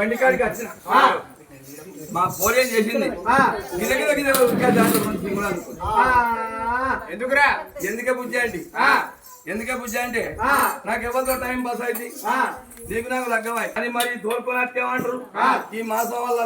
బండి కాడికి వచ్చిన మా పోలేం చేసింది ఎందుకురా ఎందుకే బుజ్జి అండి ఎందుకే బుజ్జి అంటే నాకు ఎవరితో టైం పాస్ అయింది నీకు నాకు లగ్గమాయి అని మరి తోలుకోనట్టేమంటారు ఈ మాసం వల్ల